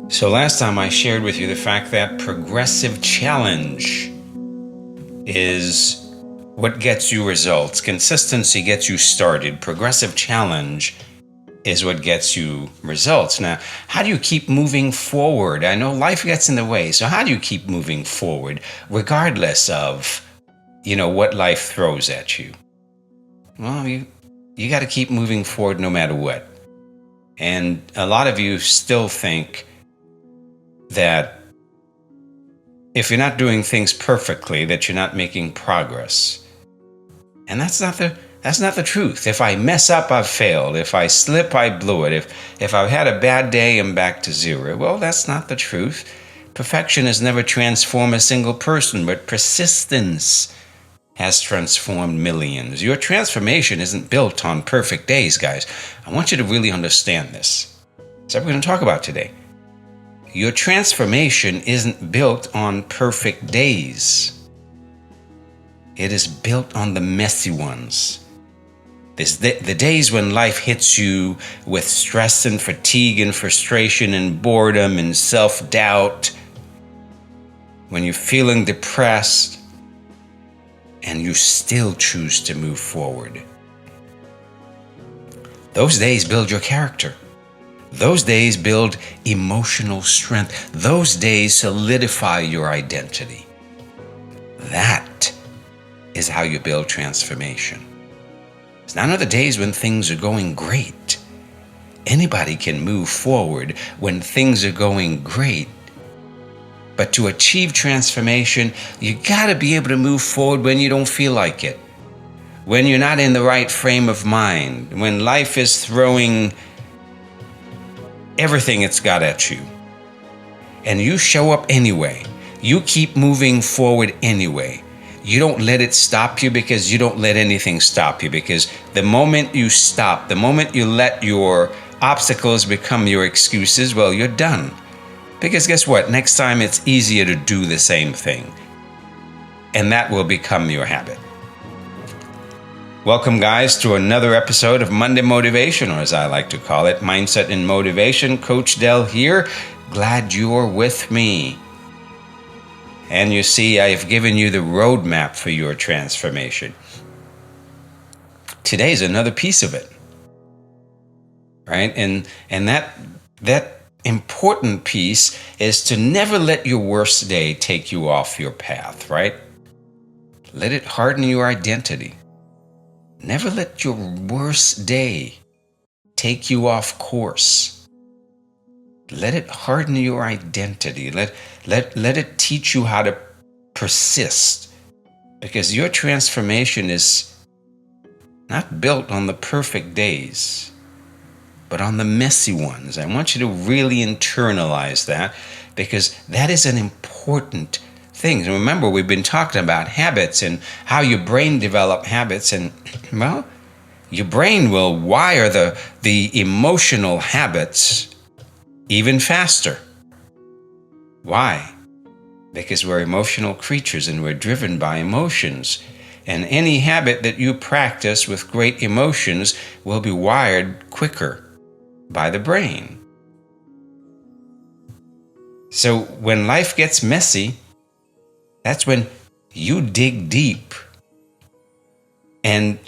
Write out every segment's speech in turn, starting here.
So last time I shared with you the fact that progressive challenge is what gets you results. Consistency gets you started. Progressive challenge is what gets you results. Now, how do you keep moving forward? I know life gets in the way, so how do you keep moving forward regardless of, what life throws at you? Well, you got to keep moving forward no matter what. And a lot of you still think that if you're not doing things perfectly, that you're not making progress. And that's not the truth. If I mess up, I've failed. If I slip, I blew it. If I've had a bad day, I'm back to zero. Well, that's not the truth. Perfection has never transformed a single person, but persistence has transformed millions. Your transformation isn't built on perfect days, guys. I want you to really understand this. That's what we're going to talk about today. Your transformation isn't built on perfect days. It is built on the messy ones. The days when life hits you with stress and fatigue and frustration and boredom and self-doubt, when you're feeling depressed and you still choose to move forward. Those days build your character. Those days build emotional strength. Those days solidify your identity. That is how you build transformation. It's none of the days when things are going great. Anybody can move forward when things are going great. But to achieve transformation, you gotta be able to move forward when you don't feel like it. When you're not in the right frame of mind. When life is throwing everything it's got at you. And you show up anyway. You keep moving forward anyway. You don't let it stop you because you don't let anything stop you. Because the moment you stop, the moment you let your obstacles become your excuses, well, you're done. Because guess what? Next time it's easier to do the same thing. And that will become your habit. Welcome, guys, to another episode of Monday Motivation, or as I like to call it, Mindset and Motivation. Coach Dell here. Glad you're with me. And you see, I have given you the roadmap for your transformation. Today's another piece of it, right? And that important piece is to never let your worst day take you off your path, right? Let it harden your identity. Never let your worst day take you off course. Let it harden your identity. Let it teach you how to persist. Because your transformation is not built on the perfect days, but on the messy ones. I want you to really internalize that, because that is an important thing. And remember, we've been talking about habits and how your brain develops habits, and well, your brain will wire the emotional habits even faster. Why? Because we're emotional creatures and we're driven by emotions. And any habit that you practice with great emotions will be wired quicker by the brain. So when life gets messy, that's when you dig deep and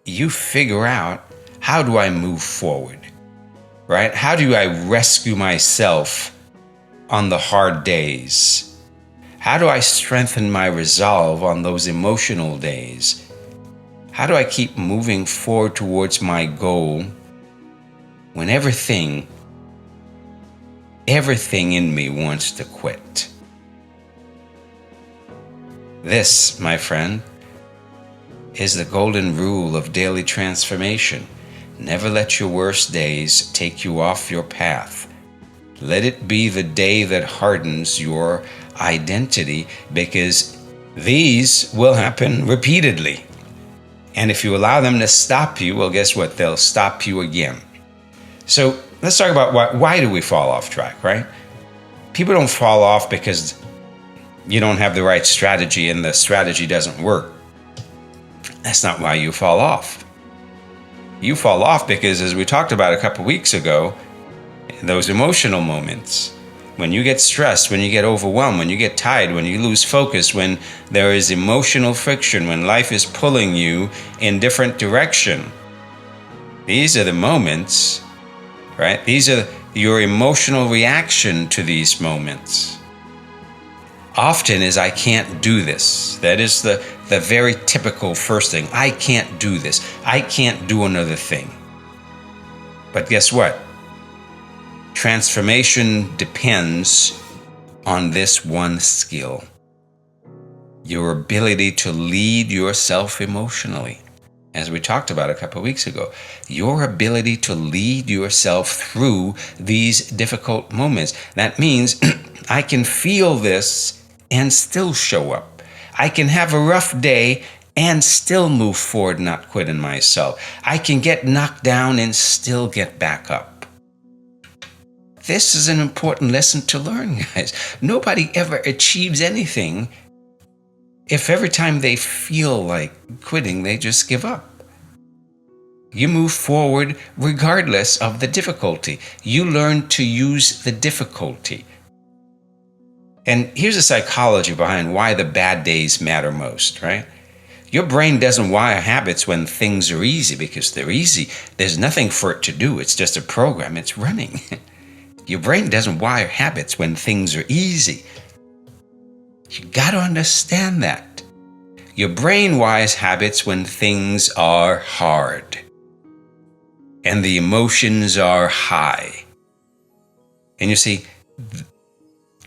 you figure out, how do I move forward, right? How do I rescue myself on the hard days? How do I strengthen my resolve on those emotional days? How do I keep moving forward towards my goal when everything in me wants to quit? This, my friend, is the golden rule of daily transformation. Never let your worst days take you off your path. Let it be the day that hardens your identity, because these will happen repeatedly. And if you allow them to stop you, well, guess what? They'll stop you again. So let's talk about why do we fall off track, right? People don't fall off because you don't have the right strategy and the strategy doesn't work. That's not why you fall off. You fall off because, as we talked about a couple weeks ago, those emotional moments. When you get stressed, when you get overwhelmed, when you get tired, when you lose focus, when there is emotional friction, when life is pulling you in different direction. These are the moments, right? These are your emotional reaction to these moments. Often is, I can't do this. That is the very typical first thing. I can't do this. I can't do another thing. But guess what? Transformation depends on this one skill. Your ability to lead yourself emotionally. As we talked about a couple of weeks ago, your ability to lead yourself through these difficult moments. That means I can feel this and still show up. I can have a rough day and still move forward, not quitting myself. I can get knocked down and still get back up. This is an important lesson to learn, guys. Nobody ever achieves anything if every time they feel like quitting, they just give up. You move forward regardless of the difficulty. You learn to use the difficulty. And here's the psychology behind why the bad days matter most, right? Your brain doesn't wire habits when things are easy because they're easy. There's nothing for it to do. It's just a program. It's running. Your brain doesn't wire habits when things are easy. You got to understand that. Your brain wires habits when things are hard and the emotions are high. And you see,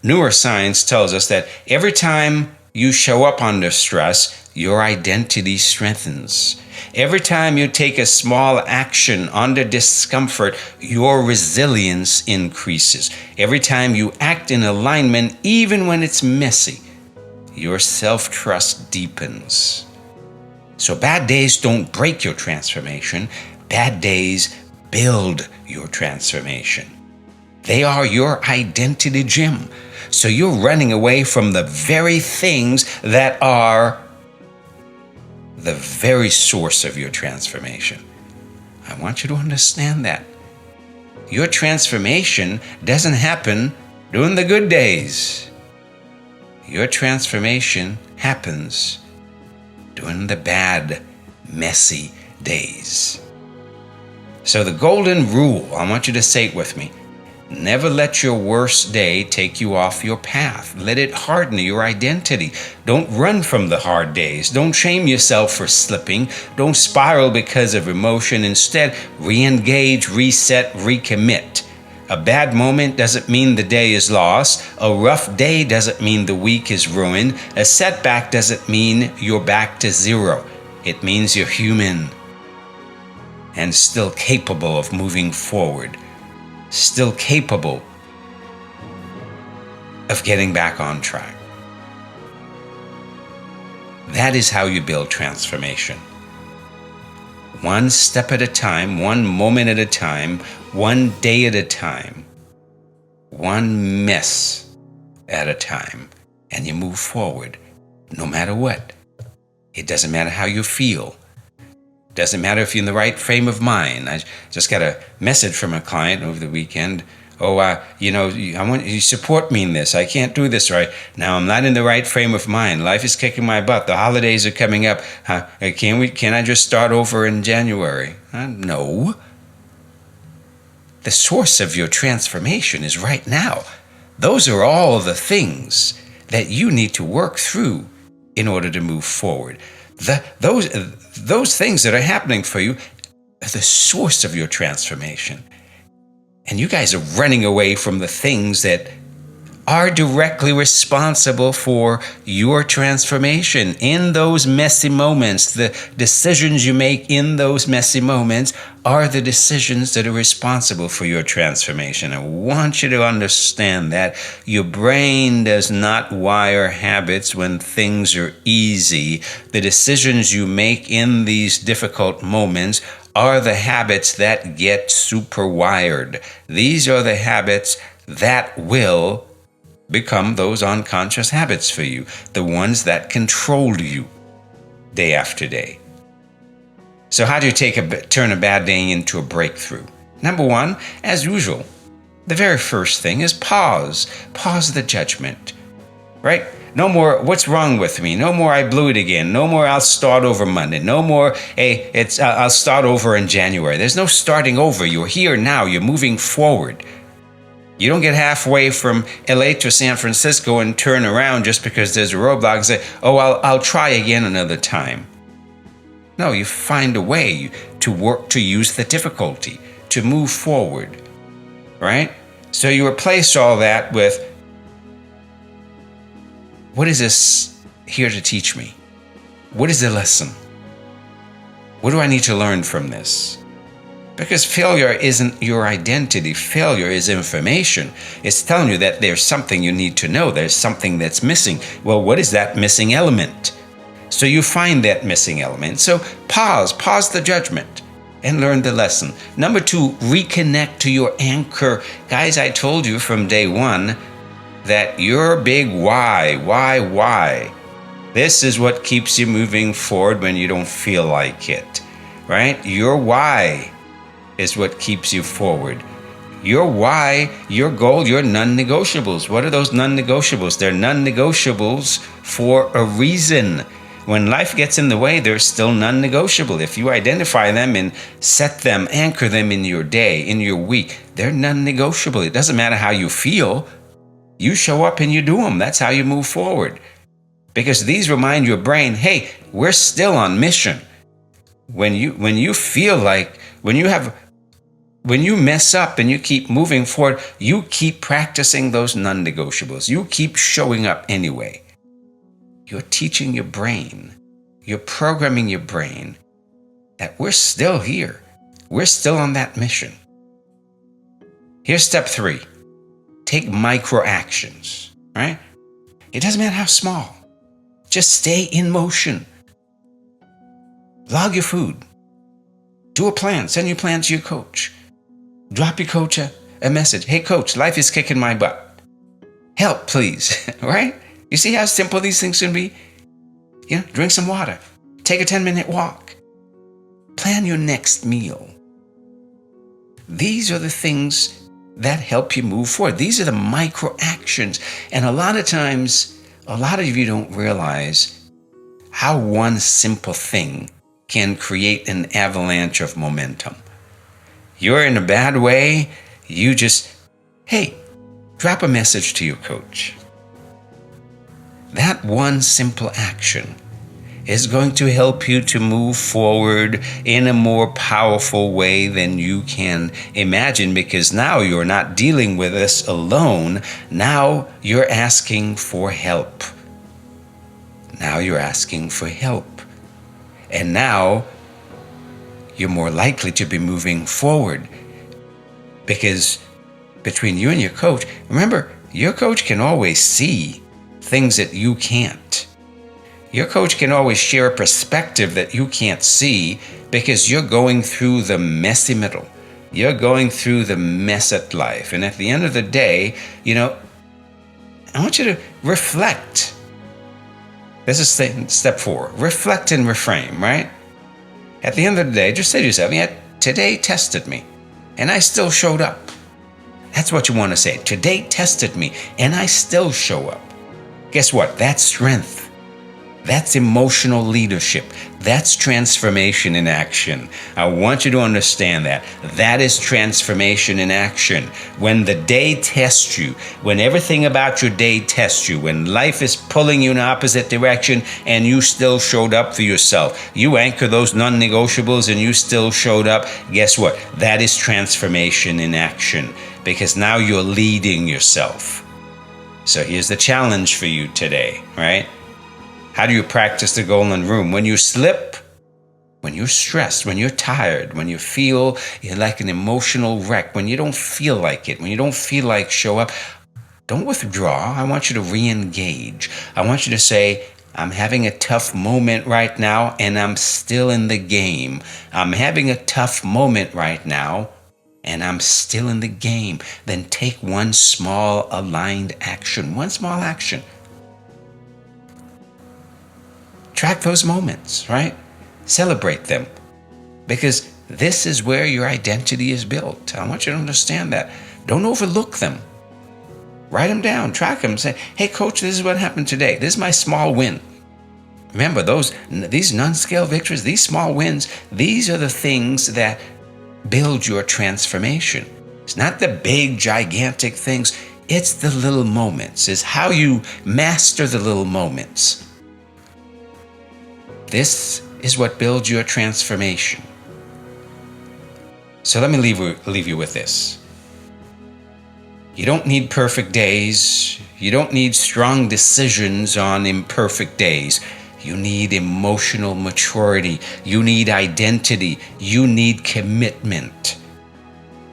neuroscience tells us that every time you show up under stress, your identity strengthens. Every time you take a small action under discomfort, your resilience increases. Every time you act in alignment, even when it's messy, your self-trust deepens. So bad days don't break your transformation. Bad days build your transformation. They are your identity gym. So you're running away from the very things that are the very source of your transformation. I want you to understand that. Your transformation doesn't happen during the good days. Your transformation happens during the bad, messy days. So the golden rule, I want you to say it with me. Never let your worst day take you off your path. Let it harden your identity. Don't run from the hard days. Don't shame yourself for slipping. Don't spiral because of emotion. Instead, re-engage, reset, recommit. A bad moment doesn't mean the day is lost. A rough day doesn't mean the week is ruined. A setback doesn't mean you're back to zero. It means you're human and still capable of moving forward. Still capable of getting back on track. That is how you build transformation. One step at a time, one moment at a time, one day at a time, one mess at a time, and you move forward no matter what. It doesn't matter how you feel. Doesn't matter if you're in the right frame of mind. I just got a message from a client over the weekend. I want you to support me in this. I can't do this right now. I'm not in the right frame of mind. Life is kicking my butt. The holidays are coming up. Can I just start over in January? No. The source of your transformation is right now. Those are all the things that you need to work through in order to move forward. Those things that are happening for you are the source of your transformation. And you guys are running away from the things that are directly responsible for your transformation. In those messy moments, the decisions you make in those messy moments are the decisions that are responsible for your transformation. I want you to understand that your brain does not wire habits when things are easy. The decisions you make in these difficult moments are the habits that get super wired. These are the habits that will become those unconscious habits for you, the ones that control you day after day. So how do you turn a bad day into a breakthrough? Number one, as usual, The very first thing is pause. Pause the judgment, right? No more, what's wrong with me? No more, I blew it again. No more, I'll start over Monday. No more, hey, I'll start over in January. There's no starting over. You're here now. You're moving forward. You don't get halfway from LA to San Francisco and turn around just because there's a roadblock and say, oh, I'll try again another time. No, you find a way to work, to use the difficulty, to move forward, right? So you replace all that with, what is this here to teach me? What is the lesson? What do I need to learn from this? Because failure isn't your identity. Failure is information. It's telling you that there's something you need to know. There's something that's missing. Well, what is that missing element? So you find that missing element. So pause the judgment and learn the lesson. Number 2, reconnect to your anchor. Guys, I told you from day one that your big why. This is what keeps you moving forward when you don't feel like it, right? Your why is what keeps you forward. Your why, your goal, your non-negotiables. What are those non-negotiables? They're non-negotiables for a reason. When life gets in the way, they're still non-negotiable. If you identify them and set them, anchor them in your day, in your week, they're non-negotiable. It doesn't matter how you feel. You show up and you do them. That's how you move forward. Because these remind your brain, hey, we're still on mission. When you feel like, when you mess up and you keep moving forward, you keep practicing those non-negotiables. You keep showing up anyway. You're teaching your brain, you're programming your brain that we're still here. We're still on that mission. Here's step 3. Take micro actions, right? It doesn't matter how small. Just stay in motion. Log your food. Do a plan. Send your plan to your coach. Drop your coach a message. Hey, coach, life is kicking my butt. Help, please. Right? You see how simple these things can be? Drink some water. Take a 10-minute walk. Plan your next meal. These are the things that help you move forward. These are the micro actions. And a lot of times, a lot of you don't realize how one simple thing can create an avalanche of momentum. You're in a bad way, you just, hey, drop a message to your coach. That one simple action is going to help you to move forward in a more powerful way than you can imagine, because now you're not dealing with this alone. Now you're asking for help. Now you're asking for help. And now you're more likely to be moving forward, because between you and your coach, remember, your coach can always see things that you can't. Your coach can always share a perspective that you can't see, because you're going through the messy middle. You're going through the mess at life. And at the end of the day, I want you to reflect. This is step 4. Reflect and reframe, right? At the end of the day, just say to yourself, yeah, today tested me, and I still showed up. That's what you want to say. Today tested me, and I still show up. Guess what? That's strength. That's emotional leadership. That's transformation in action. I want you to understand that. That is transformation in action. When the day tests you, when everything about your day tests you, when life is pulling you in the opposite direction and you still showed up for yourself, you anchor those non-negotiables and you still showed up, guess what? That is transformation in action, because now you're leading yourself. So here's the challenge for you today, right? How do you practice the golden rule? When you slip, when you're stressed, when you're tired, when you feel you're like an emotional wreck, when you don't feel like it, when you don't feel like show up, don't withdraw. I want you to re-engage. I want you to say, I'm having a tough moment right now, and I'm still in the game. I'm having a tough moment right now, and I'm still in the game. Then take one small aligned action, one small action. Track those moments, right? Celebrate them, because this is where your identity is built. I want you to understand that. Don't overlook them. Write them down, track them, say, hey coach, this is what happened today. This is my small win. Remember, these non-scale victories, these small wins, these are the things that build your transformation. It's not the big, gigantic things. It's the little moments. It's how you master the little moments. This is what builds your transformation. So let me leave you with this. You don't need perfect days. You don't need strong decisions on imperfect days. You need emotional maturity. You need identity. You need commitment.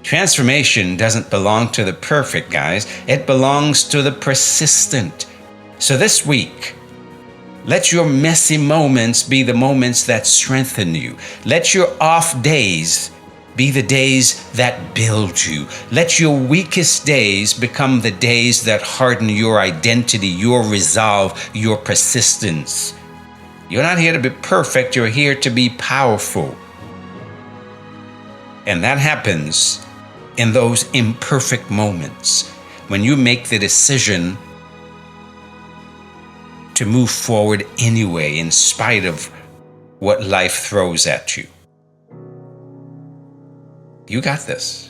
Transformation doesn't belong to the perfect, guys. It belongs to the persistent. So this week, let your messy moments be the moments that strengthen you. Let your off days be the days that build you. Let your weakest days become the days that harden your identity, your resolve, your persistence. You're not here to be perfect, you're here to be powerful. And that happens in those imperfect moments when you make the decision to move forward anyway, in spite of what life throws at you. You got this.